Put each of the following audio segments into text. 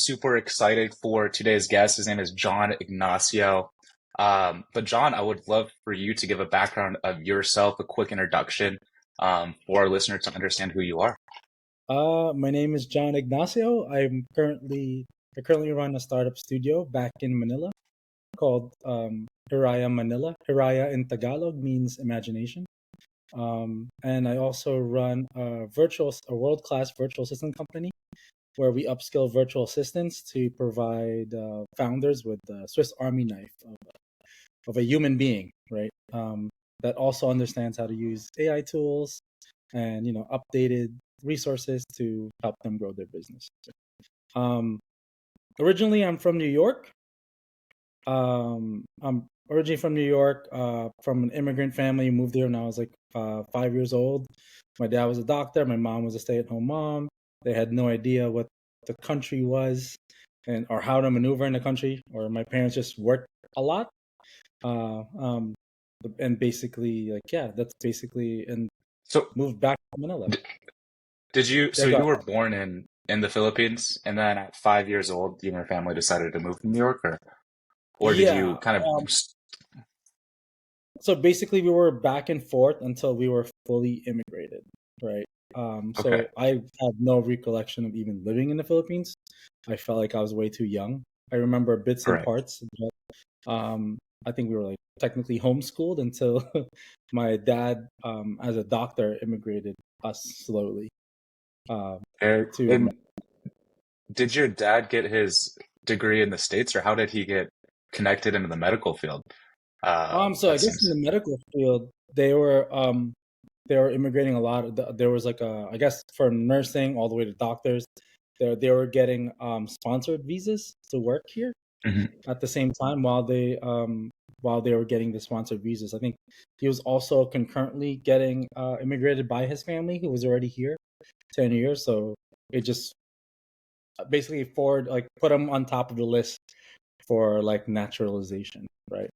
super excited for today's guest. His name is John Ignacio. But John, I would love for you to give a background of yourself, a quick introduction, for our listeners to understand who you are. My name is John Ignacio. I currently run a startup studio back in Manila called Hiraya MNL. Hiraya in Tagalog means imagination. And I also run a world-class virtual assistant company where we upskill virtual assistants to provide founders with the Swiss Army knife of a human being, right? That also understands how to use AI tools and updated resources to help them grow their business. Um, Originally, I'm from New York. I'm originally from New York, from an immigrant family. Moved here when I was like 5 years old. My dad was a doctor. My mom was a stay-at-home mom. They had no idea what the country was or how to maneuver in the country. Or my parents just worked a lot. Uh, um, and basically, that's basically, and So, moved back to Manila. d- did you, Yeah, so go you ahead. were born in the Philippines, and then at 5 years old, you and your family decided to move to New York, or did you Yeah. kind of, So basically, we were back and forth until we were fully immigrated, right? okay, So I have no recollection of even living in the Philippines. I felt like I was way too young. I remember bits and right. parts, but I think we were like technically homeschooled until my dad, as a doctor, immigrated us slowly uh, to. And did your dad get his degree in the States, or how did he get connected into the medical field? So I That guess in seems the medical field, they were immigrating a lot. There was like I guess from nursing all the way to doctors. They were getting sponsored visas to work here Mhm. at the same time while they were getting the sponsored visas. I think he was also concurrently getting immigrated by his family who was already here 10 years. So it just basically put him on top of the list for like naturalization, right?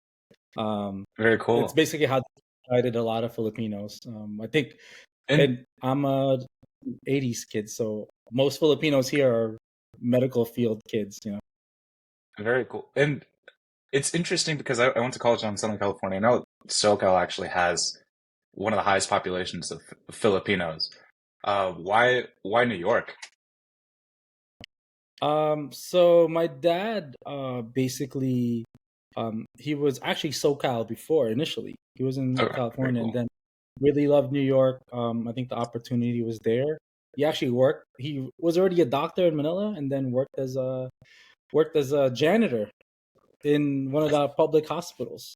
Um, Very it's cool. basically how they guided a lot of Filipinos. I think, And and I'm a '80s kid, so most Filipinos here are medical field kids. very cool. And it's interesting because I went to college in Southern California. I know SoCal actually has one of the highest populations of Filipinos. Why New York? So my dad, basically, he was actually SoCal before initially. He was in Okay, very California and cool. then really loved New York. I think the opportunity was there. He actually worked. He was already a doctor in Manila and then worked as a janitor in one of the public hospitals.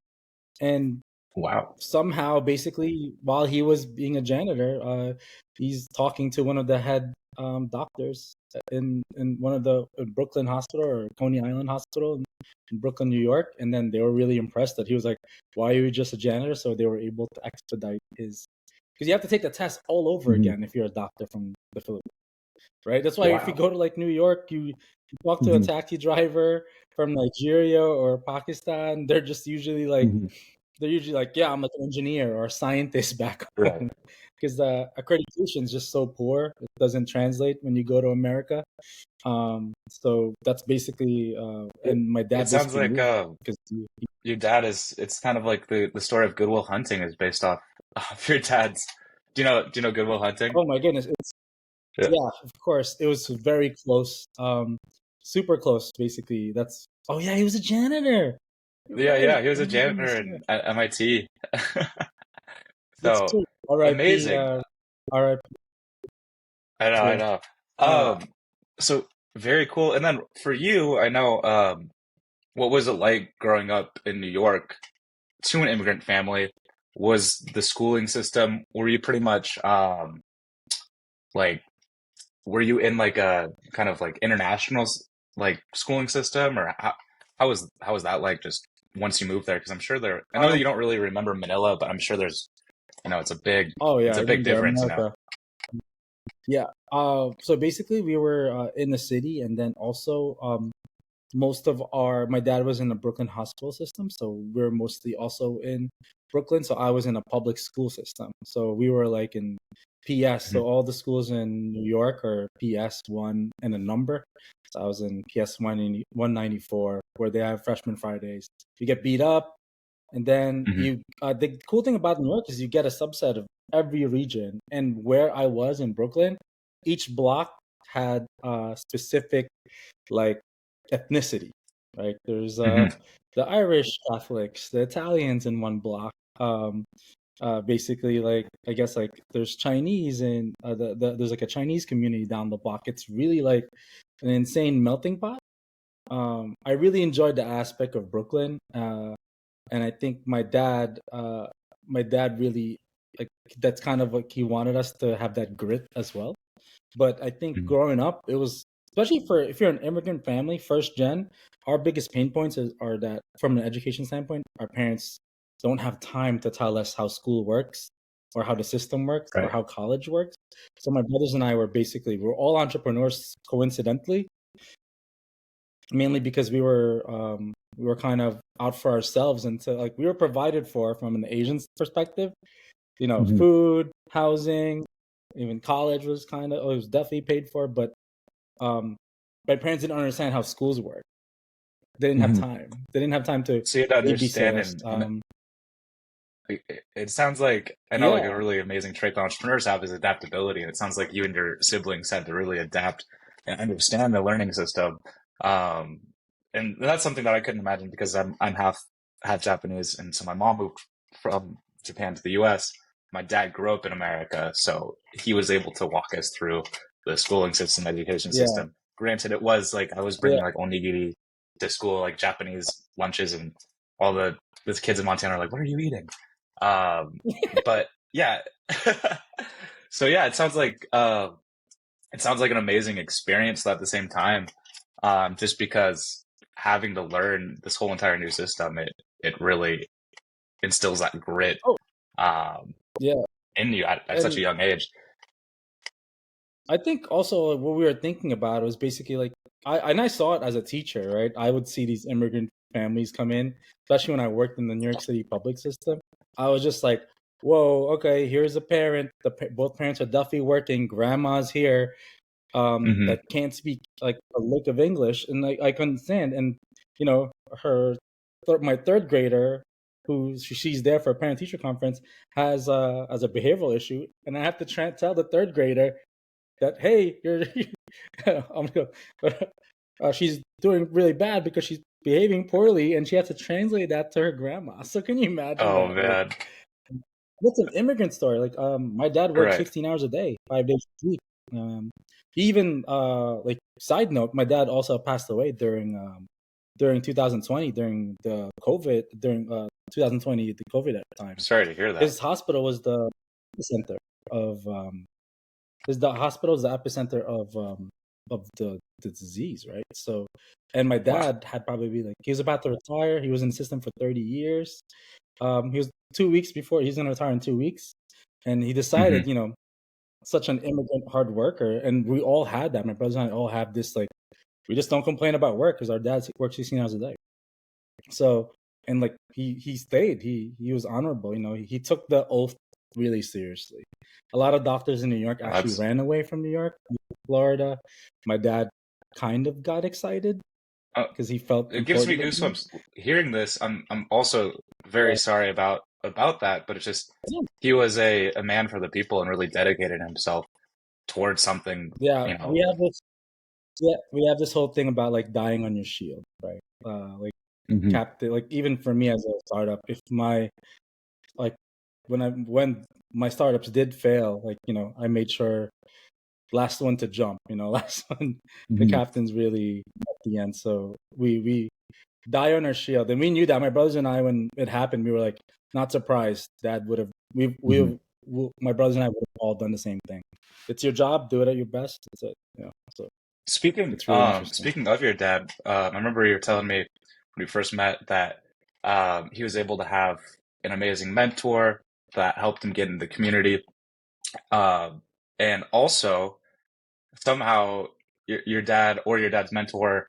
And Wow. somehow, basically, while he was being a janitor, he's talking to one of the head doctors in one of the in Brooklyn Hospital or Coney Island Hospital in Brooklyn, New York, and then they were really impressed that he was like, "Why are you just a janitor?" So they were able to expedite his because you have to take the test all over Mhm. again if you're a doctor from the Philippines, right? That's why if you Wow. go to like New York, you talk to a Mhm. taxi driver from Nigeria or Pakistan, Mhm. they're usually like, yeah, I'm like an engineer or a scientist back Right. home because the accreditation is just so poor. It doesn't translate when you go to America. So that's basically, It, and my it dad sounds basically like moved because your dad is. It's kind of like the story of Goodwill Hunting is based off of your dad's. Do you know Goodwill Hunting? oh my goodness, Yeah. yeah, of course, it was very close, super close, basically. Oh yeah, he was a janitor. You're Yeah, right. yeah. He was Oh a my goodness, janitor yeah, at MIT. that's So true. R.I.P. amazing. R.I.P. I know, I Yeah. know. Uh, So very cool. And then for you, I know, what was it like growing up in New York to an immigrant family? Was the schooling system, were you pretty much, like, were you in like a kind of like international like schooling system, or how was that like just once you moved there? Because I'm sure I know that um, you don't really remember Manila, but I'm sure it's a big, oh yeah, it's I a big remember difference. America. Yeah. So basically, we were in the city, and then also most of our my dad was in the Brooklyn hospital system, so we're mostly also in Brooklyn. So I was in a public school system, so we were like in PS. Mhm. So all the schools in New York are PS one and a number. So I was in PS 194, where they have freshman Fridays. You get beat up, and then Mhm. you. The cool thing about New York is you get a subset of every region. And where I was in Brooklyn, each block had a specific like ethnicity. Right? There's Mhm. the Irish Catholics, the Italians in one block. Basically, like I guess like there's Chinese and there's like a Chinese community down the block. It's really like an insane melting pot. I really enjoyed the aspect of Brooklyn, and I think my dad really like that's kind of like he wanted us to have that grit as well. But I think Mhm. growing up, it was especially for if you're an immigrant family, first gen, our biggest pain points are that from an education standpoint, our parents don't have time to tell us how school works or how the system works or Right. how college works. So my brothers and I we're all entrepreneurs coincidentally, mainly because we were kind of out for ourselves, and so like we were provided for from an Asian perspective, Mhm. food, housing, even college was kind of it was definitely paid for, but um, my parents didn't understand how schools work. They didn't have Mhm. time. They didn't have time to So you had to babysit understand, us. and it sounds like I know like a Yeah, really amazing trait that entrepreneurs have is adaptability, and it sounds like you and your siblings had to really adapt and understand the learning system. Um, and that's something that I couldn't imagine because I'm half Japanese, and so my mom moved from Japan to the U.S. My dad grew up in America, so he was able to walk us through the schooling system, education yeah, system. Granted, it was like I was yeah. bringing like onigiri to school, like Japanese lunches, and all the kids in Montana are like, "What are you eating?" Um, but yeah, so yeah, it sounds like an amazing experience. Though at the same time, just because having to learn this whole entire new system, it really instills that grit Oh, um, yeah. in you at such a And young age. I think also what we were thinking about was basically like I saw it as a teacher, right? I would see these immigrant families come in, especially when I worked in the New York City public system. I was just like, "Whoa, okay, here's a parent. Both parents are definitely working. Grandma's here, Hmm. that can't speak like a lick of English," and like I couldn't understand. And you know, her my third grader, who she's there for a parent teacher conference, has a behavioral issue, and I have to tell the third grader that hey, you're I'm she's doing really bad because she's behaving poorly, and she has to translate that to her grandma. So can you imagine Oh that? Like, man, that's an immigrant story. Like, my dad worked right. 16 hours a day, 5 days a week. Even like side note, my dad also passed away during 2020 during the COVID during 2020 the COVID time. Sorry to hear that. His hospital was the center of is the hospital is the epicenter of the disease, right? So, and my Wow. dad had probably like he was about to retire. He was in the system for 30 years. He was 2 weeks before he's gonna retire in 2 weeks, and he Hmm. decided, such an immigrant hard worker, and we all had that. My brothers and I all have this like we just don't complain about work because our dad works 16 hours a day. So, and like he stayed. He was honorable. He took the oath really seriously. A lot of doctors in New York actually That's ran away from New York, Florida. My dad kind of got excited uh, because he felt it gives me important again. goosebumps hearing this. I'm also very Yeah, sorry about that, but it's just yeah, he was a man for the people and really dedicated himself towards something, yeah. you know. We have this whole thing about like dying on your shield, right? Like Hmm. captain. Like even for me as a startup, if my like when my startups did fail, like I made sure last one to jump, last one, the Hmm. captain's really at the end. So we die on our shield, and we knew that my brothers and I, when it happened, we were like not surprised. Dad would have Hmm. my brothers and I would have all done the same thing. It's your job, do it at your best. That's it. So it's really interesting. Speaking of your dad, I remember you were telling me when we first met that he was able to have an amazing mentor that helped him get in the community, um, and also somehow your dad or your dad's mentor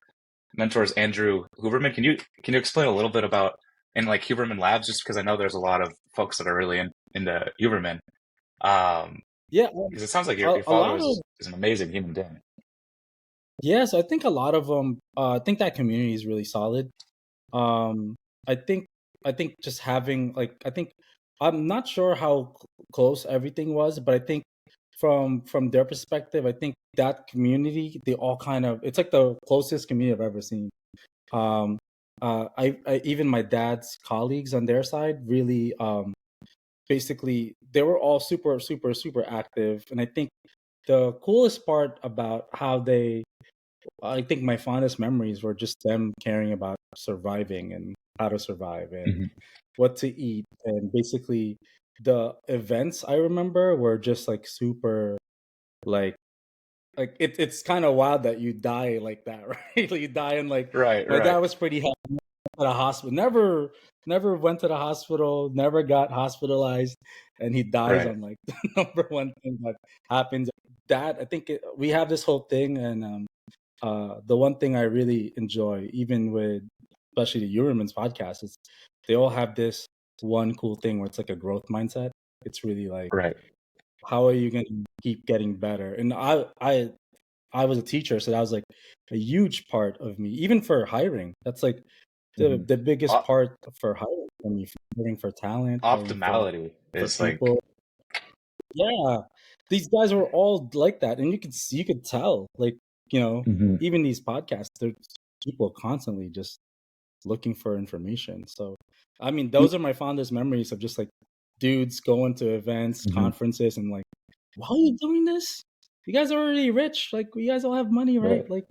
mentor is Andrew Huberman. Can you explain a little bit about in like Huberman Labs, just because I know there's a lot of folks that are really into Huberman. Um, Yeah, because it sounds like your a father lot of is an amazing human being. yes, I think a lot of them. I think that community is really solid. Um, I think I think just having like I think I'm not sure how close everything was, but I think from their perspective, I think that community they all kind of it's like the closest community I've ever seen. Um, I even my dad's colleagues on their side really basically they were all super active, and I think the coolest part about how they I think my fondest memories were just them caring about surviving and how to survive and Hmm. what to eat. And basically, the events I remember were just like super, like, it's kind of wild that you die like that, right? Like you die and like Right, my dad right, was pretty happy at a hospital. Never went to the hospital. Never got hospitalized, and he dies right, on like the number one thing that happens. That I think we have this whole thing, and the one thing I really enjoy, even with especially the Euromen's podcast, is they all have this one cool thing where it's like a growth mindset. It's really like, right. how are you going to keep getting better? And I was a teacher, so that was like a huge part of me, even for hiring. That's like Hmm. the biggest Op part for hiring for me, hiring for talent, hiring Optimality for is like, people. Yeah, these guys were all like that, and you could tell, like, hmm, even these podcasts, there's people constantly just looking for information. So, I mean, those are my fondest memories of just like dudes going to events, hmm, conferences, and like, why are you doing this? You guys are already rich. Like, you guys all have money, right? right. Like,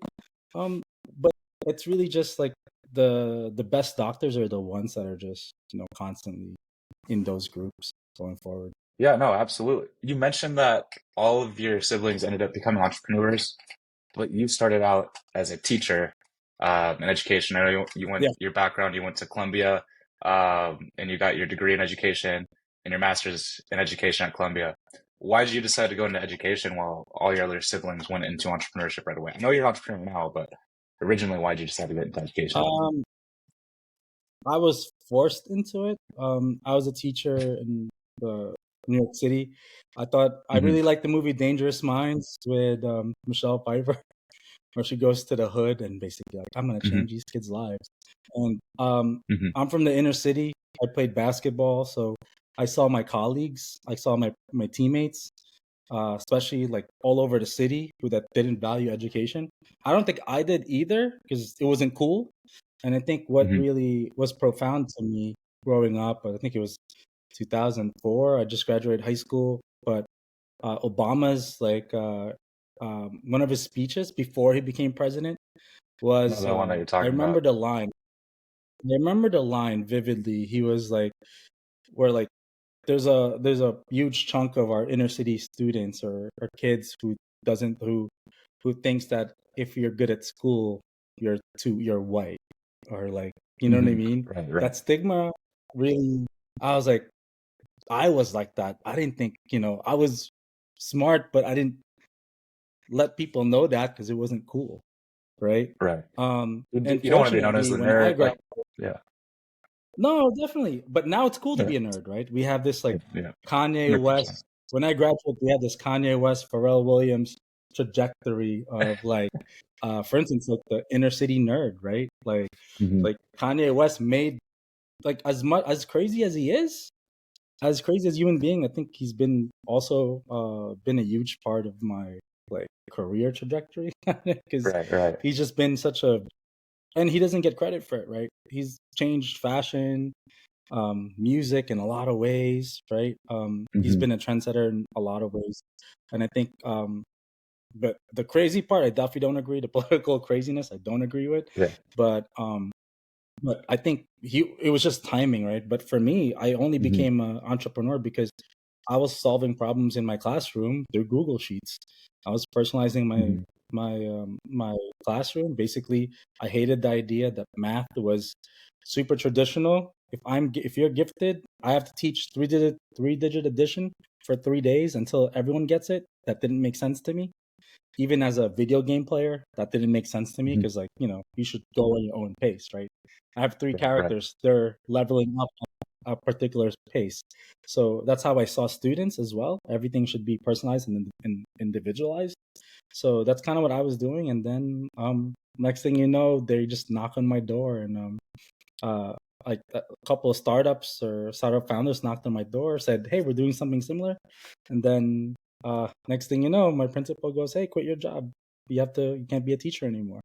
um, but it's really just like the best doctors are the ones that are just constantly in those groups going forward. Yeah, no, absolutely. You mentioned that all of your siblings ended up becoming entrepreneurs, but you started out as a teacher in education. I know you went Yeah. your background. You went to Columbia, and you got your degree in education and your master's in education at Columbia. Why did you decide to go into education while all your other siblings went into entrepreneurship right away? I know you're an entrepreneur now, but originally, why did you decide to get into education? Um, I was forced into it. I was a teacher in New York City. I thought I Hmm. really liked the movie Dangerous Minds with Michelle Pfeiffer, where she goes to the hood and basically like, I'm gonna Hmm. change these kids' lives. And Hmm. I'm from the inner city. I played basketball, so I saw my colleagues, I saw my teammates, especially like all over the city who that didn't value education. I don't think I did either because it wasn't cool. And I think what Hmm. really was profound to me growing up, I think it was 2004. I just graduated high school, but Obama's like one of his speeches before he became president was Another one that you're I talking remember about. the line. I remember the line vividly. He was like, "We're like there's a huge chunk of our inner city students or kids who doesn't who thinks that if you're good at school, you're white or like you know what I Hmm. mean? Right, right, That stigma really. I was like, I was like that. I didn't think I was smart, but I didn't let people know that because it wasn't cool, right? right. And You don't want to be known as fortunately, the when I nerd, like, graduated, yeah, no, definitely. But now it's cool to yeah, be a nerd, right? We have this like yeah, Kanye 100%. West. When I graduated, we had this Kanye West, Pharrell Williams trajectory of like, for instance, like the inner city nerd, right? Hmm. Like Kanye West made like as much as crazy as he is, as crazy as a human being. I think he's been also been a huge part of my like career trajectory because Right, right. he's just been such a and he doesn't get credit for it, right? He's changed fashion, music in a lot of ways, right? He's Hmm. been a trendsetter in a lot of ways, and I think, but the crazy part, I definitely don't agree. The political craziness, I don't agree with, Yeah. but I think it was just timing, right? But for me, I only Hmm. became an entrepreneur because I was solving problems in my classroom through Google Sheets. I was personalizing Hmm. my classroom. Basically, I hated the idea that math was super traditional. If you're gifted, I have to teach three digit addition for 3 days until everyone gets it. That didn't make sense to me. even as a video game player, that didn't make sense to me Hmm. because, like, you should go at your own pace, right? I have three Right, right. characters; they're leveling up at a particular pace. So that's how I saw students as well. Everything should be personalized and individualized. So that's kind of what I was doing, and then next thing you know, they just knock on my door, and uh, like a couple of startups or startup founders knocked on my door, said, "Hey, we're doing something similar," and then next thing you know, my principal goes, "Hey, quit your job. You can't be a teacher anymore."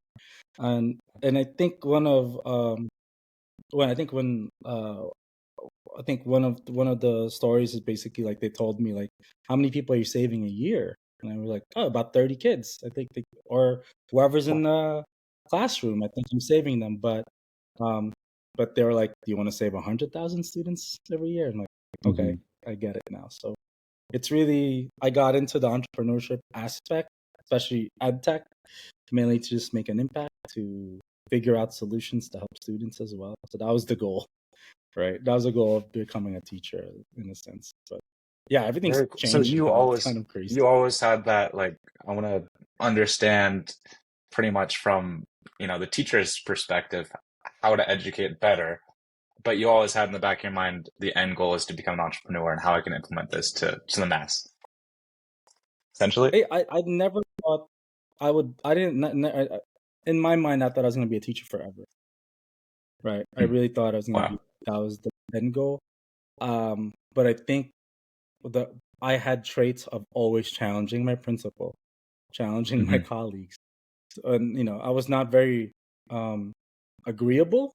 And I think when I think when I think one of the stories is basically like they told me like, how many people are you saving a year? And I was like, oh, about 30 kids. I think or whoever's in Wow. the classroom. I think I'm saving them, um, but they were like, do you want to save 100,000 students every year? And I'm like, okay, Hmm. I get it now. So it's really I got into the entrepreneurship aspect, especially ed tech, mainly to just make an impact to figure out solutions to help students as well. So that was the goal. Right. That was the goal of becoming a teacher in a sense. But yeah, everything's Very cool. So changed now. It's kind of crazy. you always had that like I want to understand pretty much from, the teacher's perspective how to educate better, but you always had in the back of your mind the end goal is to become an entrepreneur and how I can implement this to the mass, essentially. I never thought I would, I didn't, in my mind, I thought I was going to be a teacher forever. Right. I Hmm. really thought I was going to Wow. be, that was the end goal. But I think the, I had traits of always challenging my principal, challenging my Hmm. colleagues. And, I was not very, um, agreeable.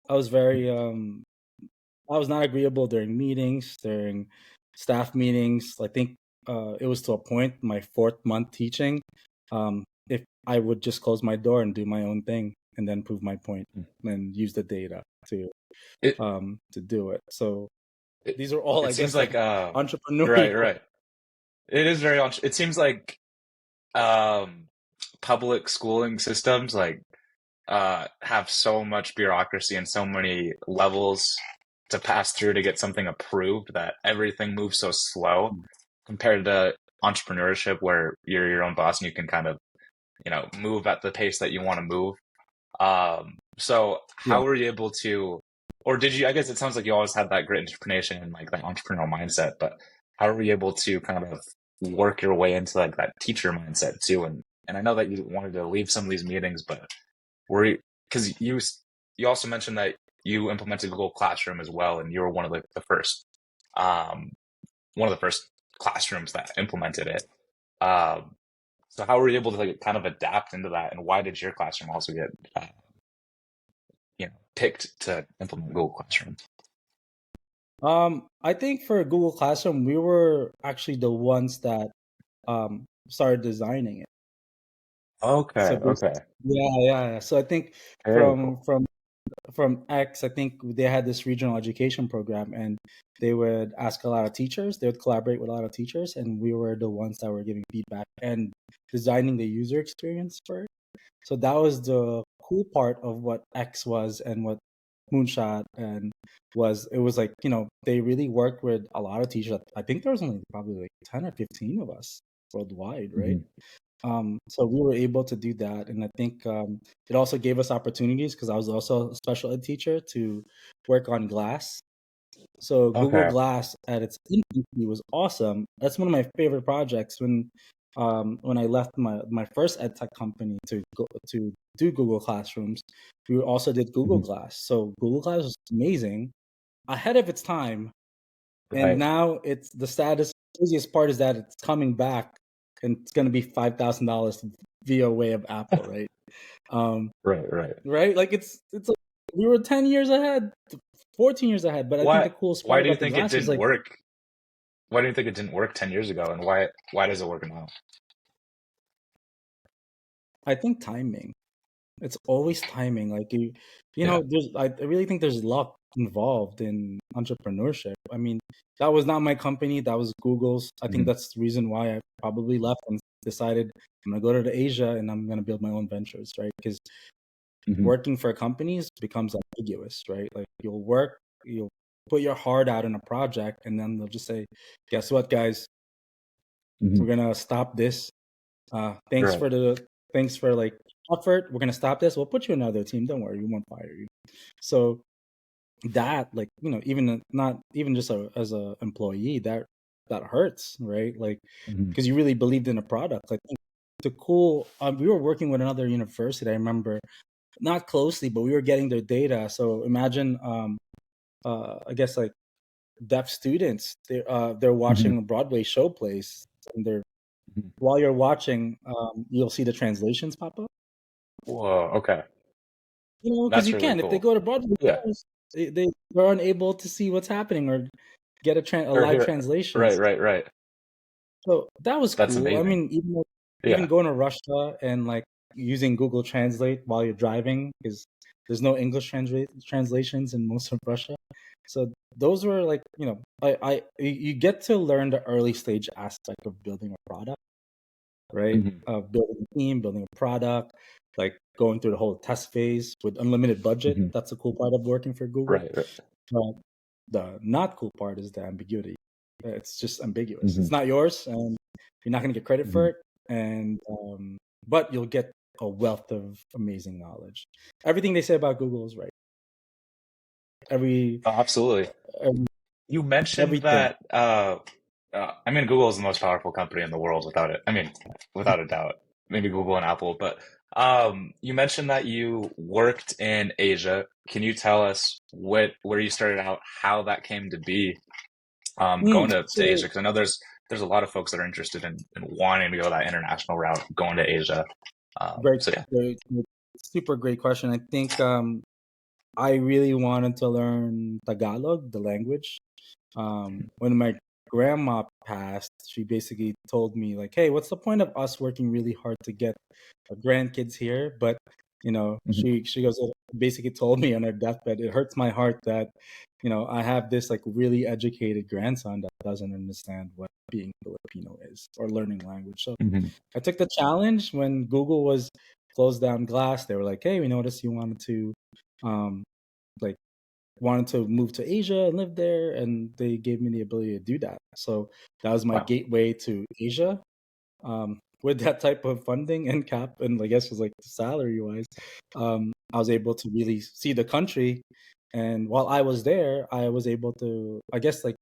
I was very, I was not agreeable during meetings, during staff meetings. I think it was to a point, my fourth month teaching, if I would just close my door and do my own thing and then prove my point and use the data It, to do it. So it these are all, it I seems guess, like right, entrepreneurial. right. It is very it seems like um public schooling systems like have so much bureaucracy and so many levels to pass through to get something approved that everything moves so slow compared to entrepreneurship where you're your own boss and you can kind of, move at the pace that you want to move. So Yeah. how were you able to, or did you, I guess it sounds like you always had that great determination and like that entrepreneurial mindset, but how were you able to kind of work your way into like that teacher mindset too? And I know that you wanted to leave some of these meetings, but were you, because you also mentioned that you implemented Google Classroom as well, and you were um, one of the first classrooms that implemented it. Um, so how were you able to like kind of adapt into that, and why did your classroom also get picked to implement Google Classroom? I think for Google Classroom, we were actually the ones that started designing it. So Okay, okay, yeah. So I think very from cool. from from X, I think they had this regional education program, and they would ask a lot of teachers. They would collaborate with a lot of teachers, and we were the ones that were giving feedback and designing the user experience for it. So that was the cool part of what X was and what Moonshot and was. It was like they really worked with a lot of teachers. I think there was only probably like 10 or 15 of us worldwide, right? Hmm. So we were able to do that, and I think it also gave us opportunities because I was also a special ed teacher to work on Glass. So Google Okay. Glass at its infancy was awesome. That's one of my favorite projects. When I left my first ed tech company to do Google Classrooms, we also did Google Hmm. Glass. So Google Glass was amazing, ahead of its time, and Right, now it's the status. Easiest part is that it's coming back, and it's going to be $5,000 via way of Apple, right? Um, right, right. right? Like it's like we were 10 years ahead, 14 years ahead. But I think Why the coolest why part do you about the think it glass was didn't like work? Why do you think it didn't work 10 years ago, and why does it work now? I think timing. It's always timing. Like Yeah. there's I really think there's luck involved in entrepreneurship. I mean, that was not my company. That was Google's. I think Hmm. that's the reason why I probably left and decided I'm gonna go to Asia and I'm gonna build my own ventures, right? Because Hmm. working for companies becomes ambiguous, right? Like you'll put your heart out in a project, and then they'll just say, "Guess what, guys? Hmm. We're gonna stop this. Thanks Right. for the thanks for like effort. We're gonna stop this. We'll put you in another team. Don't worry, we won't fire you. So that, like, even not even just as a employee, that hurts, right? Like, Hmm. because you really believed in a product. Like, the cool. We were working with another university. I remember, not closely, but we were getting their data. So imagine, I guess, like, deaf students. They're Hmm. watching a Broadway show plays, and they're Hmm. while you're watching, you'll see the translations pop up. Whoa. Okay. Because That's you really can, if they cool. go to Broadway Yeah. shows, they're unable to see what's happening or get a Or live here. translation. Right. Right. Right. So that was That's cool. I amazing. mean, even Yeah. going to Russia and like using Google Translate while you're driving, because there's no English translations in most of Russia. So those were like, you get to learn the early stage aspect of building a product, right? Hmm. Building a team, building a product, like going through the whole test phase with unlimited budget. Hmm. That's a cool part of working for Google. Right. Right. But the not cool part is the ambiguity. It's just ambiguous. Hmm. It's not yours, and you're not going to get credit for Hmm. it. And but you'll get a wealth of amazing knowledge. Everything they say about Google is right. Every, Oh, absolutely. every You mentioned everything. that. I mean, Google is the most powerful company in the world, without it. I mean, without a doubt. Maybe Google and Apple, but you mentioned that you worked in Asia. Can you tell us where you started out, how that came to be, going to Asia? So Because I know there's a lot of folks that are interested in wanting to go that international route, going to Asia. very, So yeah. very super great question. I think I really wanted to learn Tagalog, the language. When my grandma passed, she basically told me like, "Hey, what's the point of us working really hard to get our grandkids here?" But Hmm. she goes, basically told me on her deathbed, "It hurts my heart that I have this like really educated grandson that doesn't understand what being Filipino is or learning language." So Hmm. I took the challenge when Google was closed down Glass. They were like, "Hey, we noticed you wanted to." Um, like wanted to move to Asia and live there, and they gave me the ability to do that. So that was my Wow. gateway to Asia. With that type of funding and cap, and I guess was like salary wise, I was able to really see the country. And while I was there, I was able to, I guess, like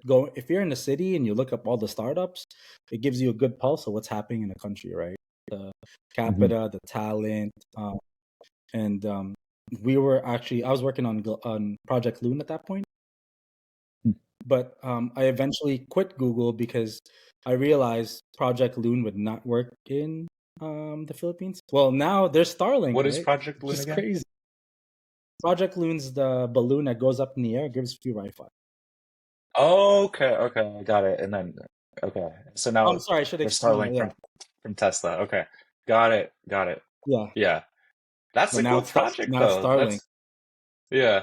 go if you're in the city and you look up all the startups, it gives you a good pulse of what's happening in the country, right? The Hmm. capita, the talent, and we were actually I was working on Project Loon at that point, but I eventually quit Google because I realized Project Loon would not work in the Philippines. Well, now there's Starlink, What is right? Project Which Loon is again? crazy. Project Loon's the balloon that goes up in the air, gives free Wi-Fi. Oh, okay, okay, I got it. And then, okay, so I'm now sorry, I should there's explain that. Starlink Yeah, from Tesla. Okay, got it, got it. yeah. Yeah, that's But a cool project now it's though. Starlink. That's yeah.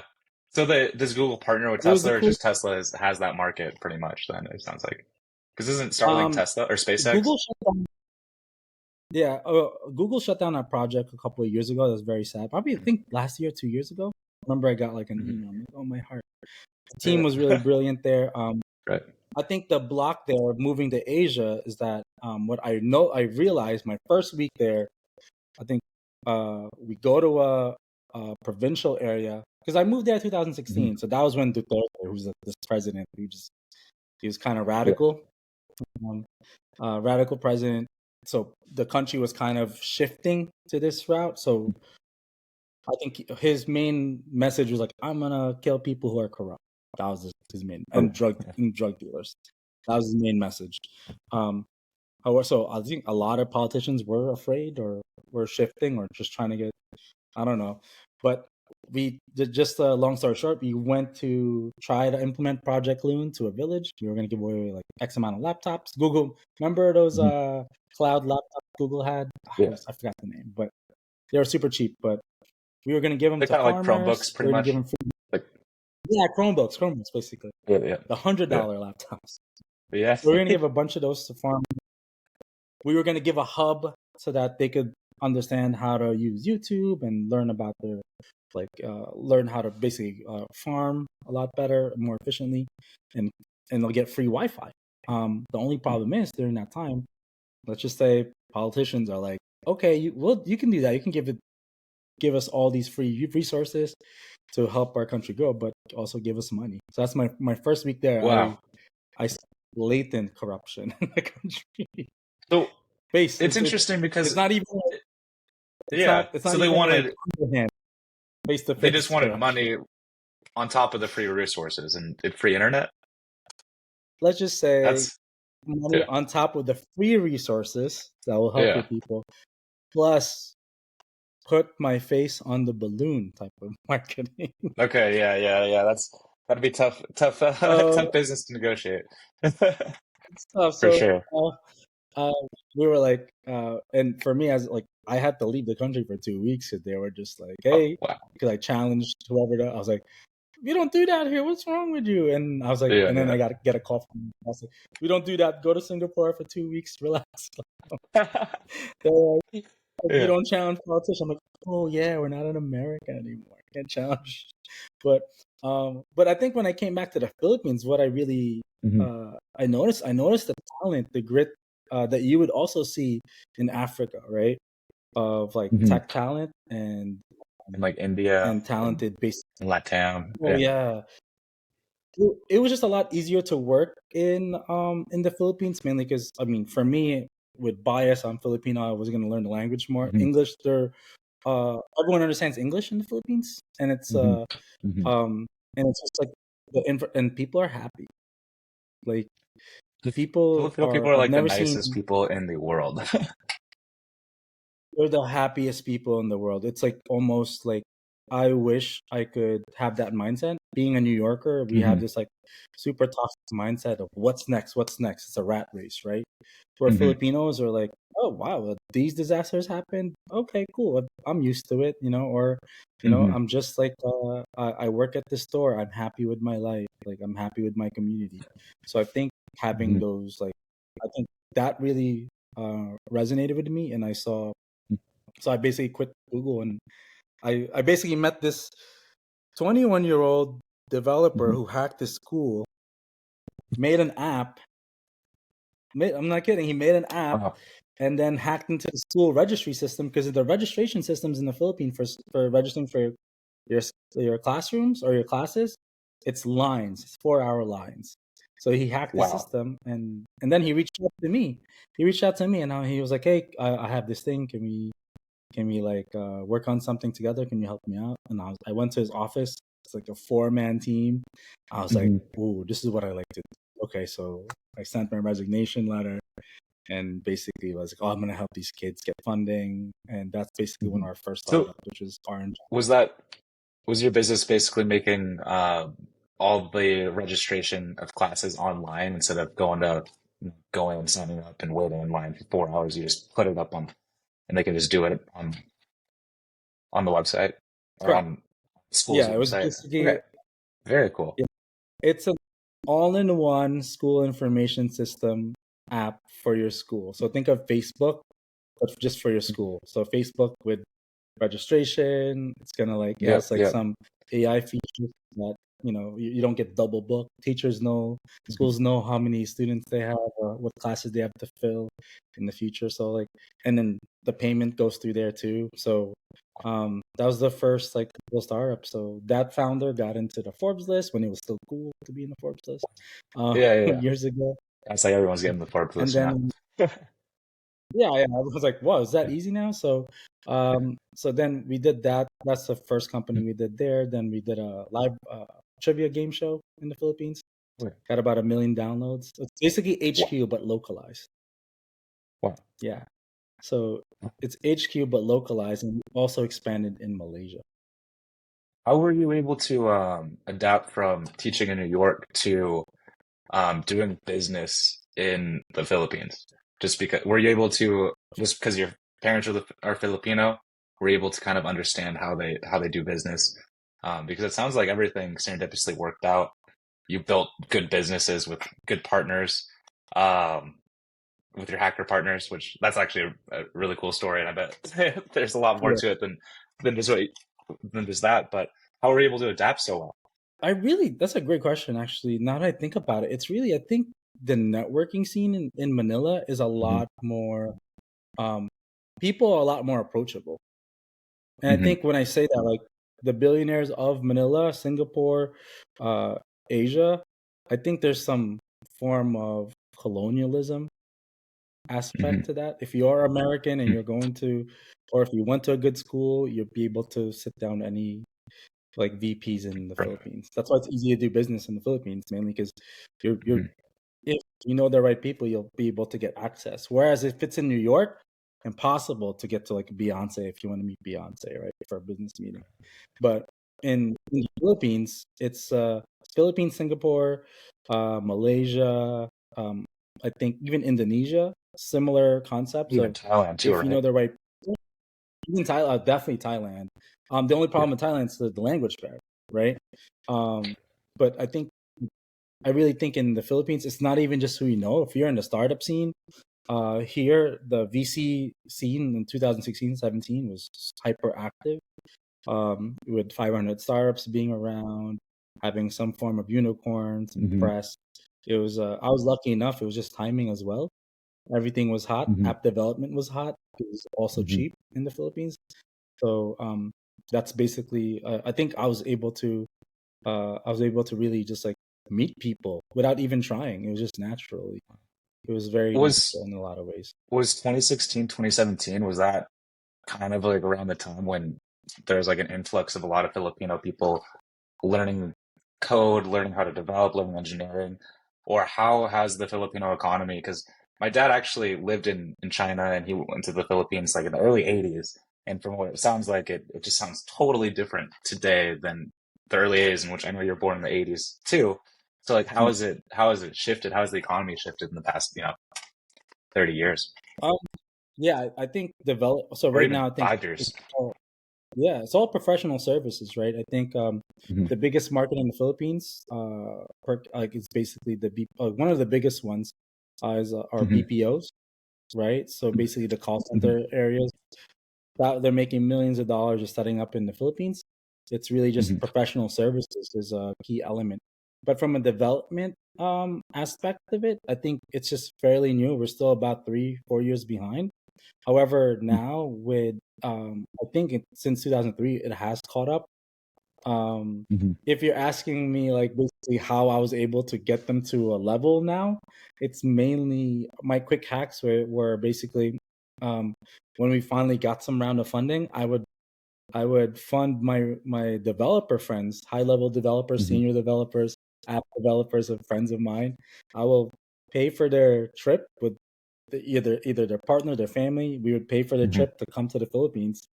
So does Google partner with It was the Tesla, or cool. just Tesla has that market pretty much? Then it sounds like, because isn't Starlink Um, Tesla or SpaceX? Google shut down. Yeah, Google shut down that project a couple of years ago. That was very sad. Probably I think last year, 2 years ago. Remember, I got like an Hmm. email. I'm like, oh my heart. The team Yeah. was really brilliant there. Right. I think the block there moving to Asia is that what I realized my first week there. I think we go to a provincial area because I moved there Hmm. 2016. So that was when Duterte, who's this president, he was kind of Yeah. radical, um, radical president. So the country was kind of shifting to this route. So I think his main message was like, "I'm gonna kill people who are corrupt." That was his main, Okay. and drug dealers. That was his main message. Um, However, so I think a lot of politicians were afraid or were shifting or just trying to get, I don't know. But we did, just a long story short, we went to try to implement Project Loon to a village. We were going to give away like X amount of laptops. Google, remember those Hmm. cloud laptops Google had? Yeah. I forgot the name, but they were super cheap. But we were going to give them They're to kind of like farmers. Chromebooks, We pretty were going to give much. them free. Like, Yeah, Chromebooks basically. yeah, yeah, The hundred yeah, dollar laptops. yeah. So we are going to give a bunch of those to farmers. We were going to give a hub so that they could understand how to use YouTube and learn about their learn how to basically farm a lot better, more efficiently, and they'll get free Wi-Fi. The only problem is during that time let's just say politicians are like, okay, you can do that. You can give us all these free resources to help our country grow, but also give us money. So that's my first week there. Wow. I saw blatant corruption in the country. So Base it's it's interesting it's because not even yeah, it's not so they even like wanted underhand, face to they just face wanted corruption. money on top of the free resources and free internet. Let's just say That's money yeah. on top of the free resources that will help your Yeah. people, plus put my face on the balloon type of marketing. Okay, yeah. That'd be tough, tough So business to negotiate. stuff. For So sure. uh, we were like, and for me, as like, I had to leave the country for 2 weeks because they were just like, Oh, hey, wow. because I challenged whoever. I was like, we don't do that here. What's wrong with you? And I was like, and then I Yeah, got to get a call from them. I was like, we don't do that. Go to Singapore for 2 weeks. Relax. yeah. They're like, you Yeah. don't challenge politicians. I'm like, oh yeah, we're not in America anymore. I can't challenge. But I think when I came back to the Philippines, what I really Hmm. I noticed the talent, the grit that you would also see in Africa, right? Of like Hmm. tech talent And like India and talented base. and LATAM. Oh Yeah. yeah, it was just a lot easier to work in the Philippines, mainly because I mean, for me, with bias, I'm Filipino. I was going to learn the language more. Hmm. English, everyone understands English in the Philippines, Hmm. Hmm. um and it's just like and people are happy. Like Filipino people are I've like the never nicest seen. people in the world. They're the happiest people in the world. It's like almost like I wish I could have that mindset. Being a New Yorker, we have Hmm. this like super toxic mindset of what's next, what's next. It's a rat race, right? Where Hmm. Filipinos are like, oh wow, these disasters happened. Okay, cool. I'm used to it, or Hmm. I'm just like I work at the store. I'm happy with my life. Like I'm happy with my community. So I think having Hmm. those like I think that really resonated with me, and I saw so I basically quit Google and I basically met this 21-year-old developer Hmm. who hacked his school, made an app. I'm not kidding. He made an app Wow. and then hacked into the school registry system because the registration systems in the Philippines for registering for your your classrooms or your classes, it's lines. It's 4-hour lines. So he hacked the Wow. system and then he reached out to me. He reached out to me and he was like, "Hey, I have this thing. Can we like work on something together? Can you help me out?" And I went to his office. It's like a 4-man team. I was like, Hmm. "Ooh, this is what I like to do." Okay, so I sent my resignation letter and basically was like, "Oh, I'm gonna help these kids get funding." And that's basically when Hmm. our first So startup, which was Orange. was that was your business basically making all the registration of classes online instead of going and signing up and waiting in line for 4 hours? You just put it up on and they can just do it on the website or Correct. on the school's Yeah, it was website. basically Okay, very cool. yeah, it's an all-in-one school information system app for your school. So think of Facebook, but just for your school. So Facebook with registration. It's gonna like it Yep, has like yep. some AI features that you don't get double booked. Teachers know, Mhm. schools know how many students they have, what classes they have to fill in the future. So like, and then the payment goes through there too. So that was the first like little startup. So that founder got into the Forbes list when it was still cool to be in the Forbes list Yeah. years ago. That's like everyone's getting the Forbes And list now. then yeah, I was like, wow, is that Yeah. easy now? So then we did that. That's the first company we did there. Then we did a live trivia game show in the Philippines. Okay. Got about 1 million downloads. It's basically Wow. HQ but localized. Wow. Yeah. So it's HQ but localized and also expanded in Malaysia. How were you able to adapt from teaching in New York to doing business in the Philippines? Just because were you able to just because your parents are Filipino, were you able to kind of understand how they do business? Because it sounds like everything serendipitously worked out. You built good businesses with good partners, um, with your hacker partners, which that's actually a really cool story, and I bet there's a lot more Yeah. to it than just than just that. But how were you able to adapt so well? That's a great question actually. Now that I think about it, it's really I think the networking scene in Manila is a Hmm. lot more, um, people are a lot more approachable. And I Hmm. think when I say that, like the billionaires of Manila, Singapore, uh, Asia, I think there's some form of colonialism Hmm. aspect to that. If you are American and you're going to, or if you went to a good school, you'll be able to sit down any like VPs in the Right. Philippines. That's why it's easy to do business in the Philippines, mainly because you're Hmm. if you know the right people, you'll be able to get access. Whereas if it's in New York, impossible to get to like Beyonce if you want to meet Beyonce, right, for a business meeting. But in the Philippines, it's Philippines, Singapore, Malaysia, um, I think even Indonesia, similar concepts Even of Thailand too, if you right? know the right people, even Thailand, definitely Thailand. The only Yeah. problem with Thailand is the language barrier, right? Um, but I really think in the Philippines, it's not even just who you know. If you're in the startup scene, here the VC scene in 2016, 17 was hyper active, with 500 startups being around, having some form of unicorns and Hmm. press. It was I was lucky enough. It was just timing as well. Everything was hot. Hmm. App development was hot. It was also Hmm. cheap in the Philippines. So that's basically. I think I was able to really just like meet people without even trying. It was just naturally. It was very Was natural in a lot of ways. was 2016, 2017, was that kind of like around the time when there's like an influx of a lot of Filipino people learning code, learning how to develop, learning engineering, or how has the Filipino economy? Because my dad actually lived in China and he went to the Philippines like in the early 80s. And from what it sounds like, it just sounds totally different today than the early 80s, in which I know you're born in the 80s too. So like, Mm. how has it shifted? How has the economy shifted in the past, 30 years Um, yeah, I think develop. So or right even now, I think 5 years? it's all, yeah, it's all professional services, right? I think Hmm. the biggest market in the Philippines, like it's basically one of the biggest ones, is are Hmm. BPOs, right? So basically the call Hmm. center areas that they're making millions of dollars just setting up in the Philippines. It's really just Hmm. professional services is a key element. But from a development aspect of it, I think it's just fairly new. We're still about 3, 4 years behind. However, now with I think since 2003, it has caught up. Um, Hmm. if you're asking me like basically how I was able to get them to a level now, it's mainly my quick hacks were basically um, when we finally got some round of funding, I would fund my developer friends, high level developers, Hmm. senior developers, app developers, and friends of mine. I will pay for their trip with either their partner, their family. We would pay for their Hmm. trip to come to the Philippines,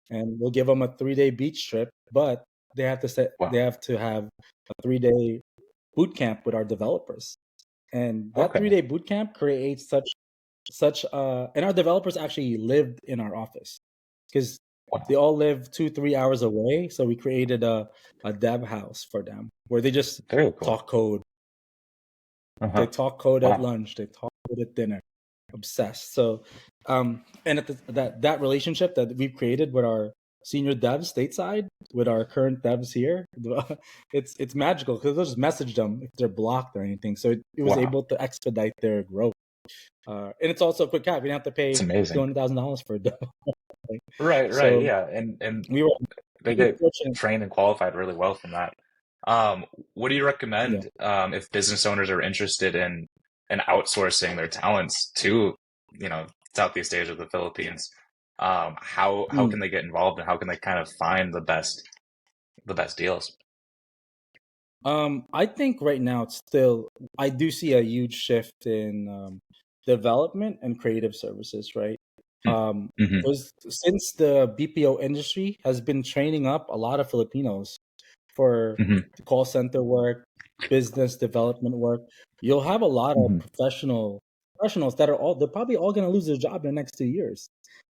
and we'll give them a 3 day beach trip. But they Wow. have to have a 3 day boot camp with our developers, and that three Okay. day boot camp creates such and our developers actually lived in our office because they Wow. all live 2 3 hours away. So we created a dev house for them where they just Very cool. talk code. They Uh-huh. talk code at Wow. lunch. They talk code at dinner. Obsessed. So, and at that relationship that we've created with our senior devs stateside, with our current devs here, it's magical because they'll just message them if they're blocked or anything. So it was Wow. able to expedite their growth. And it's also a quick cap. We didn't have to It's pay amazing. $200,000 for a dev. Right? Right, right. So Yeah. And we were they pretty get fortunate. trained and qualified really well from that. Um, what do you Yeah. recommend if business owners are interested in outsourcing their talents to, Southeast Asia, the Philippines? How Mm. can they get involved and how can they kind of find the best deals? I think right now it's still, I do see a huge shift in development and creative services, right? Mm-hmm. Because since the BPO industry has been training up a lot of Filipinos for Hmm. call center work, business development work, you'll have a lot of Hmm. professionals that they're probably all going to lose their job in the next 2 years,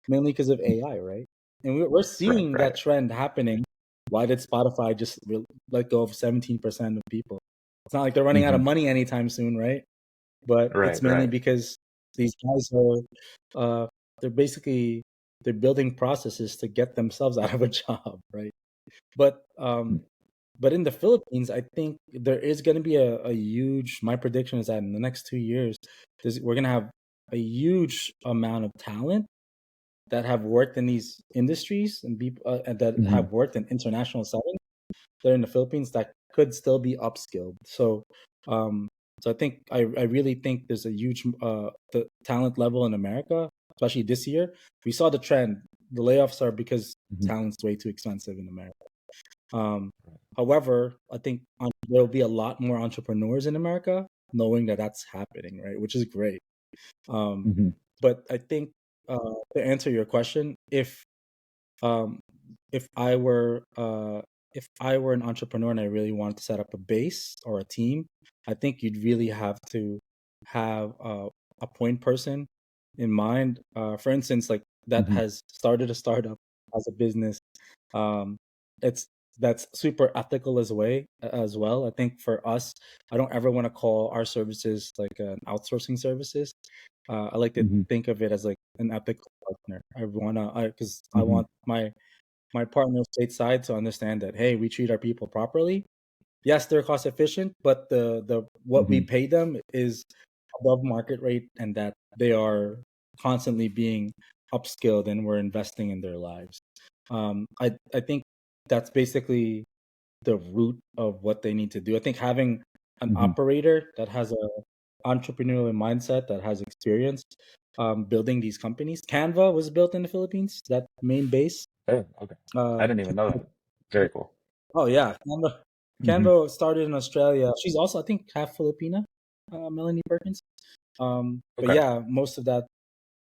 mainly because of AI, right? And we're Right, seeing right. that trend happening. Why did Spotify just let go of 17% of people? It's not like they're running out of Hmm. money anytime soon, right? But Right, it's mainly right. because these guys uh, they're basically they're building processes to get themselves out of a job, right? But But in the Philippines, I think there is going to be a huge. My prediction is that in the next 2 years, we're going to have a huge amount of talent that have worked in these industries and and that Hmm. have worked in international settings. They're in the Philippines that could still be upskilled. Um, so I think I really think there's a huge the talent level in America, especially this year. We saw the trend. The layoffs are because Hmm. talent's way too expensive in America. Um, However, I think there'll be a lot more entrepreneurs in America, knowing that that's happening, right? Which is great. Um, Hmm. but I think to answer your question, um, if I were an entrepreneur and I really wanted to set up a base or a team, I think you'd really have to have a point person in mind. For instance, like that Hmm. has started a startup as a business. Um, it's that's super ethical as well. I think for us, I don't ever want to call our services like an outsourcing services. I like to Hmm. think of it as like an ethical partner. Because I Hmm. want my partner stateside to understand that hey, we treat our people properly. Yes, they're cost efficient, but the what we Hmm. pay them is above market rate, and that they are constantly being upskilled and we're investing in their lives. I think that's basically the root of what they need to do. I think having an Hmm. operator that has a entrepreneurial mindset that has experience building these companies. Canva was built in the Philippines. That main base. Oh, okay. I didn't even know that. Very cool. Oh yeah, Canva. Hmm. Canva started in Australia. She's also, I think, half Filipina, Melanie Perkins. But Okay. yeah, most of that,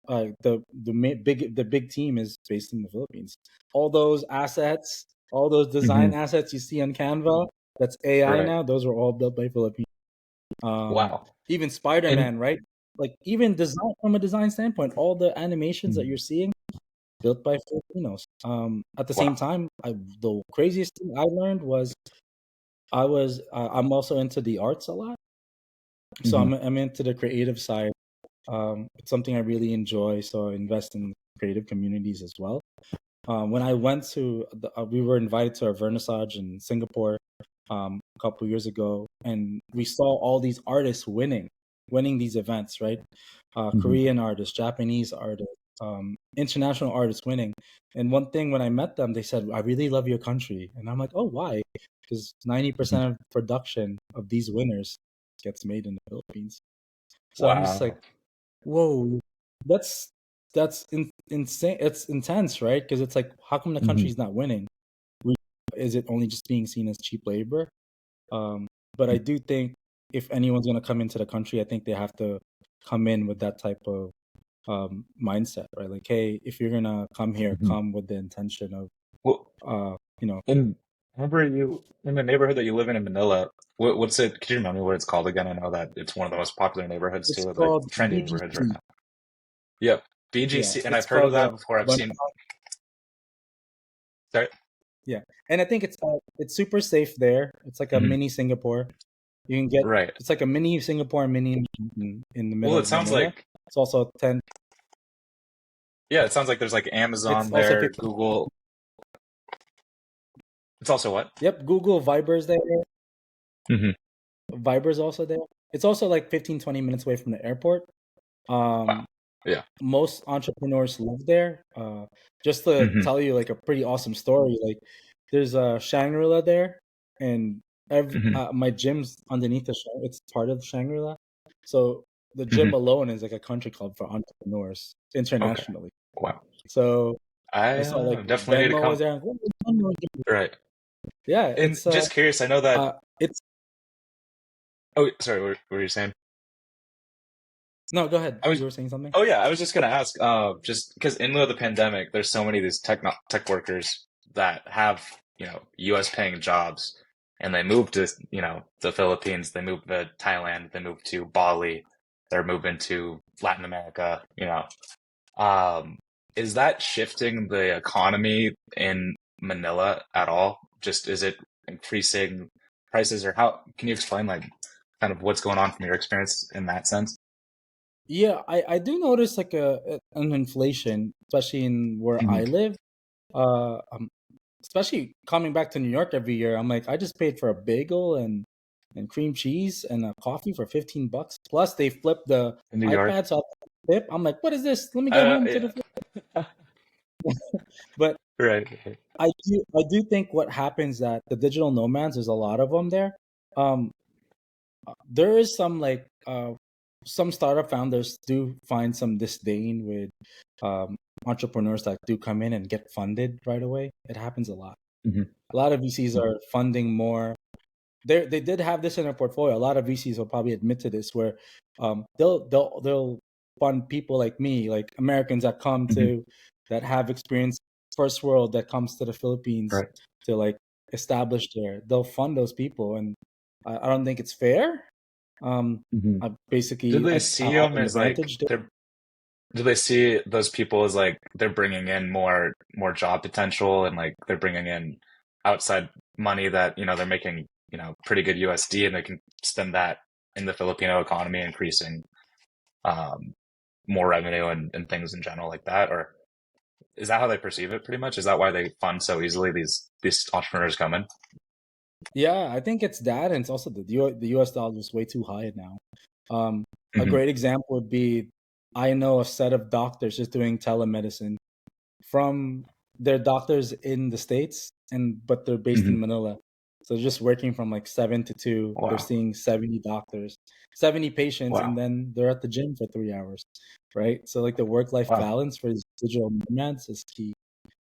the big team is based in the Philippines. All those assets, all those Hmm. design assets you see on Canva, that's AI Right. now. Those were all built by Filipinos. Wow. Even Spider And Man, right? Like even design from a design standpoint, all the animations that mhm. you're seeing built by Filipinos. At the same Wow. time, the craziest thing I learned was I'm also into the arts a lot, so Hmm. I'm into the creative side. It's something I really enjoy, so I invest in creative communities as well. When I went to we were invited to a vernissage in Singapore a couple years ago, and we saw all these artists winning these events, right? Hmm. Korean artists, Japanese artists, international artists winning. And one thing when I met them, they said, "I really love your country," and I'm like, "Oh, why?" Because Hmm. 90% of production of these winners gets made in the Philippines. So I'm just like, Wow. whoa, that's insane. It's intense, right? Because it's like, how come the Hmm. country's not winning? We, is it only just being seen as cheap labor? Um, but I do think if anyone's gonna come into the country, I think they have to come in with that type of mindset, right? Like, hey, if you're gonna come here, Hmm. come with the intention of, Well, uh, you know, in remember you in the neighborhood that you live in Manila, what's it? Could you remind me what it's called again? I know that it's one of the most popular neighborhoods it's too, like called trendy neighborhoods right BGC. now. Yep. Yeah, BGC, and it's I've heard of called that before. I've Bun- seen. Sorry. yeah, and I think it's super safe there. It's like a Hmm. mini Singapore. You can get Right. it's like a mini Singapore, mini in the Well, middle it of sounds Manila. like It's also 10. yeah, it sounds like there's like It's Amazon also there, 15. Google. It's also what? Yep, Google Viber's there. Hmm. Viber's also there. It's also like 15-20 minutes away from the airport. Wow. Um, Yeah. Most entrepreneurs live there. Just to Hmm. tell you like a pretty awesome story, like there's a Shangri-La there, and Hmm. my gym's underneath it's part of Shangri-La. So the gym Hmm. alone is like a country club for entrepreneurs Okay. internationally. Wow. So I I saw like definitely need to Venmo was come. there. "Oh, Venmo is there." Right. Yeah, And just curious, I know that. it's Oh, sorry, what were you saying? no, go ahead. I was. You were saying something? Oh yeah, I was just gonna ask. Just because in lieu of the pandemic, there's so many of these tech workers that have U.S. paying jobs, and they move to the Philippines, they move to Thailand, they move to Bali, they're moving to Latin America. Um, is that shifting the economy in Manila at all? Just is it increasing prices, or how can you explain like kind of what's going on from your experience in that sense? Yeah, I do notice like an inflation, especially in where Hmm. I live. Uh, um, especially coming back to New York every year, I'm like, I just paid for a bagel and cream cheese and a coffee for $15. Plus, they flip the in New York. iPad, so I flip. I'm like, what is this? Let me get home to the Yeah. flip. But Right. Right. I do think what happens that the digital nomads, there's a lot of them there. Um, there is some startup founders do find some disdain with um, entrepreneurs that do come in and get funded right away. It happens a lot. Hmm. A lot of VCs are funding more. They did have this in their portfolio. A lot of VCs will probably admit to this, where they'll fund people like me, like Americans that come Hmm. to that have experience first world that comes to the Philippines Right. to like establish there. They'll fund those people, and I don't think it's fair. Hmm. I Do basically they I see have them an as like advantage there. they're? Do they see those people as like they're bringing in more job potential and like they're bringing in outside money that they're making pretty good USD and they can spend that in the Filipino economy, increasing um, more revenue and things in general like that? Or is that how they perceive it pretty much? Is that why they fund so easily these entrepreneurs come in? Yeah, I think it's that, and it's also the US dollar is way too high now. Um, a Hmm. great example would be I know a set of doctors just doing telemedicine from their doctors in the States, and but they're based Hmm. in Manila. So just working from like 7 to 2, they're Wow. seeing 70 doctors, 70 patients, and Wow. then they're at the gym for 3 hours, right? So like the work-life Wow. balance for these digital nomads is key.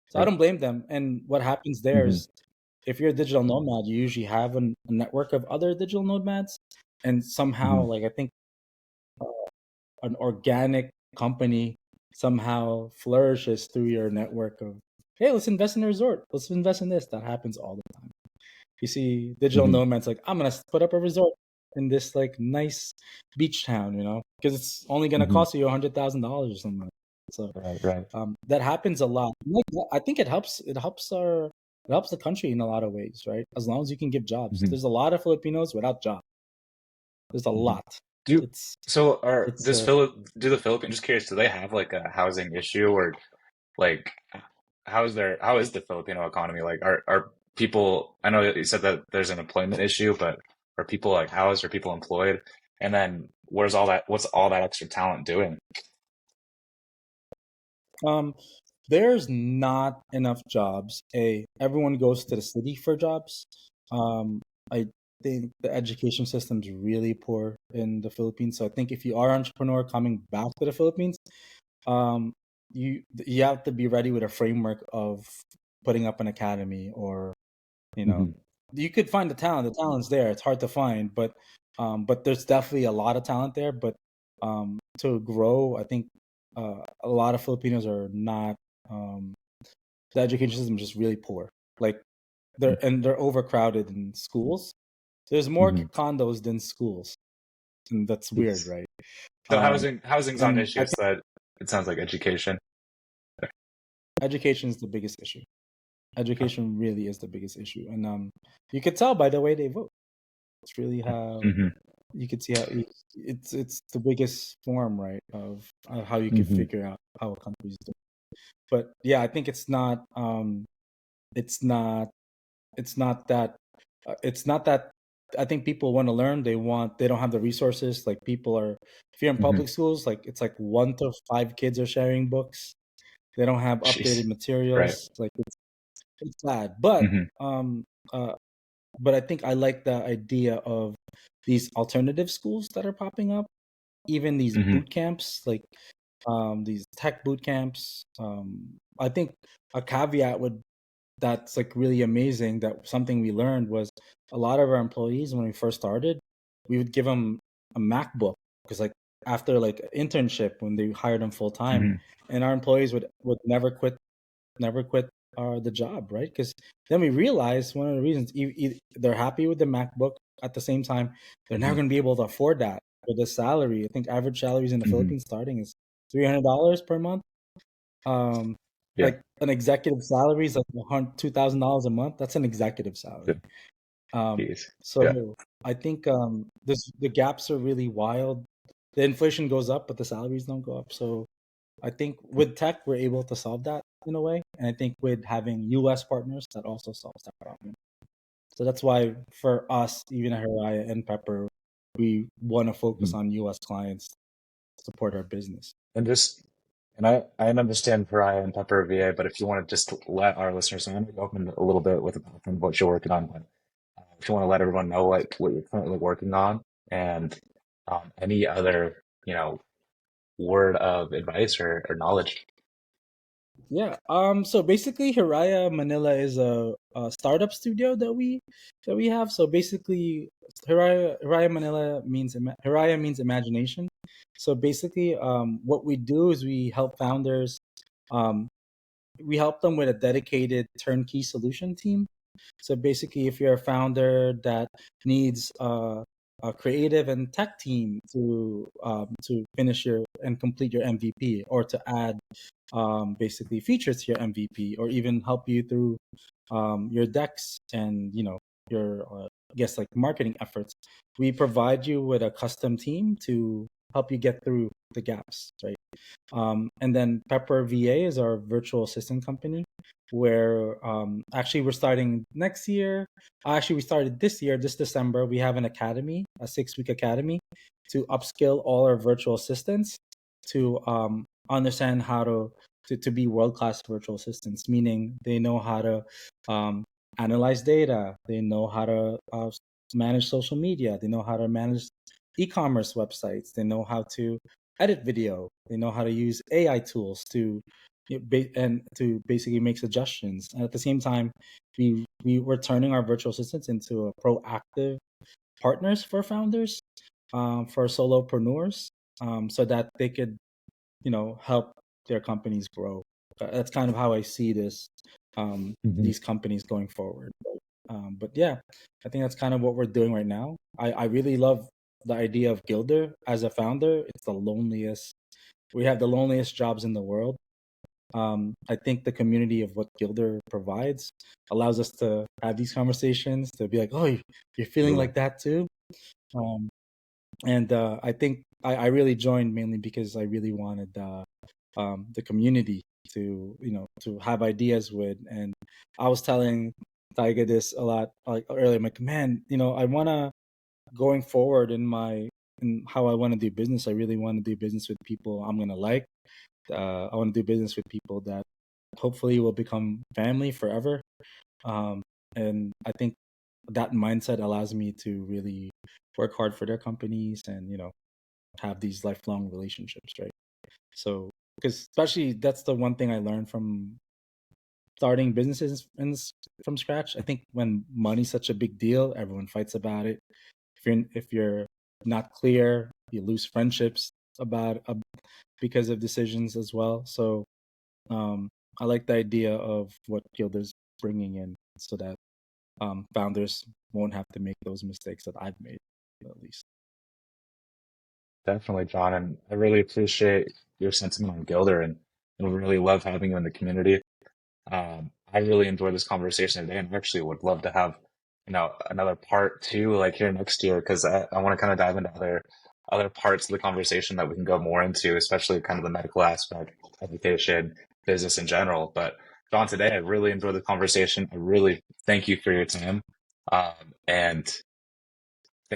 So I Right. don't blame them. And what happens there Hmm. is if you're a digital nomad, you usually have a network of other digital nomads, and somehow, Hmm. like I think an organic company somehow flourishes through your network of, hey, let's invest in a resort, let's invest in this. That happens all the time. You see digital Hmm. nomads like, I'm gonna put up a resort in this like nice beach town, because it's only gonna Hmm. cost you $100,000 or something. So Right. Right. that happens a lot. Like, I think it helps the country in a lot of ways, right? As long as you can give jobs. Hmm. There's a lot of Filipinos without jobs. There's a Hmm. lot. Do It's so are it's does Philip do the Philippines, just curious, do they have like a housing issue or like how is the Filipino economy like? Are people, I know you said that there's an employment issue, but are people like housed, are people employed? And then what's all that extra talent doing? um there's not enough jobs. Everyone goes to the city for jobs. Um I think the education system's really poor in the Philippines. So I think if you are an entrepreneur coming back to the Philippines, um you have to be ready with a framework of putting up an academy, or you know Hmm. you could find the talent's there. It's hard to find, but there's definitely a lot of talent there. But to grow, I think a lot of Filipinos are not, um the education system is just really poor. Like they're overcrowded in schools. There's more Hmm. condos than schools, and that's weird, Yes. right? So um housing's not an and issue, I think so it sounds like education. education is the biggest issue. Education really is the biggest issue, and you could tell by the way they vote. It's really how Hmm. you could see how it's the biggest form, right, of how you could Hmm. figure out how a country's doing. But yeah, I think it's not it's not that it's not that I think people want to learn. They don't have the resources. Like people are, if you're in Hmm. public schools, like it's like 1 to 5 kids are sharing books. They don't have updated Jeez. Right. materials. Like it's bad. But Hmm. um uh but I think I like the idea of these alternative schools that are popping up, even these Hmm. boot camps, like these tech boot camps. I think a caveat would that's like really amazing, that something we learned was a lot of our employees when we first started, we would give them a MacBook, because like after like internship when they hired them full time, Hmm. and our employees would never quit the job, right? Because then we realized one of the reasons they're happy with the MacBook. At the same time, they're never Hmm. going to be able to afford that with the salary. I think average salaries in the Hmm. Philippines starting is $300 per month. Um, Yeah. like an executive salary is like $2,000 a month. That's an executive Yeah. salary. Um, Jeez. Yeah. so I think the gaps are really wild. The inflation goes up, but the salaries don't go up. So I think with tech, we're able to solve that in a way. And I think with having US partners, that also solves that problem. So that's why for us, even at Hiraya and Pepper, we want to focus Mhm. on US clients to support our business. And just, and I understand Pariah and Pepper VA, but if you want to just let our listeners know, I know you opened a little bit with what you're working on, but if you want to let everyone know what you're currently working on and any other, word of advice or knowledge. Yeah. So basically, Hiraya Manila is a startup studio that we have. So basically, Hiraya Manila means Hiraya means imagination. So basically, what we do is we help founders. Um, we help them with a dedicated turnkey solution team. So basically, if you're a founder that needs a creative and tech team to finish your and complete your MVP, or to add basically features to your MVP, or even help you through your decks and your I guess like marketing efforts, we provide you with a custom team to help you get through the gaps, right? And then Pepper VA is our virtual assistant company, where actually we're starting next year. Actually, we started this year, this December. We have an academy, a 6-week academy, to upskill all our virtual assistants to understand how to be world class virtual assistants, meaning they know how to analyze data, they know how to manage social media, they know how to manage e-commerce websites, they know how to edit video. They know how to use AI tools and to basically make suggestions. And at the same time, we're turning our virtual assistants into a proactive partners for founders, for solopreneurs, so that they could help their companies grow. That's kind of how I see Hmm. these companies going forward. But yeah, I think that's kind of what we're doing right now. I really love the idea of Gilder as a founder. It's the loneliest. We have the loneliest jobs in the world. I think the community of what Gilder provides allows us to have these conversations, to be like, oh, you're feeling Absolutely. like that too. Um, and I think I really joined mainly because I really wanted the community to have ideas with. And I was telling Taiga this a lot like earlier. I'm like, man, I want to going forward in how I want to do business. I really want to do business with people I'm gonna like. I want to do business with people that hopefully will become family forever. Um, and I think that mindset allows me to really work hard for their companies and have these lifelong relationships, right? So, because especially that's the one thing I learned from starting businesses from scratch. I think when money's such a big deal, everyone fights about it. If you're not clear, you lose friendships about because of decisions as well. So um, I like the idea of what Gilder's bringing in, so that founders won't have to make those mistakes that I've made, at least. Definitely, John. And I really appreciate your sentiment on Gilder and really love having you in the community. I really enjoyed this conversation today and actually would love to have, another part two like here next year because I want to kind of dive into other parts of the conversation that we can go more into, especially kind of the medical aspect, education, business in general. But John, today I really enjoyed the conversation. I really thank you for your time. And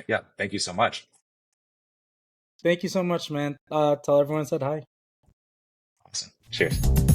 yeah, thank you so much. Thank you so much, man. Tell everyone I said hi. Awesome. Cheers.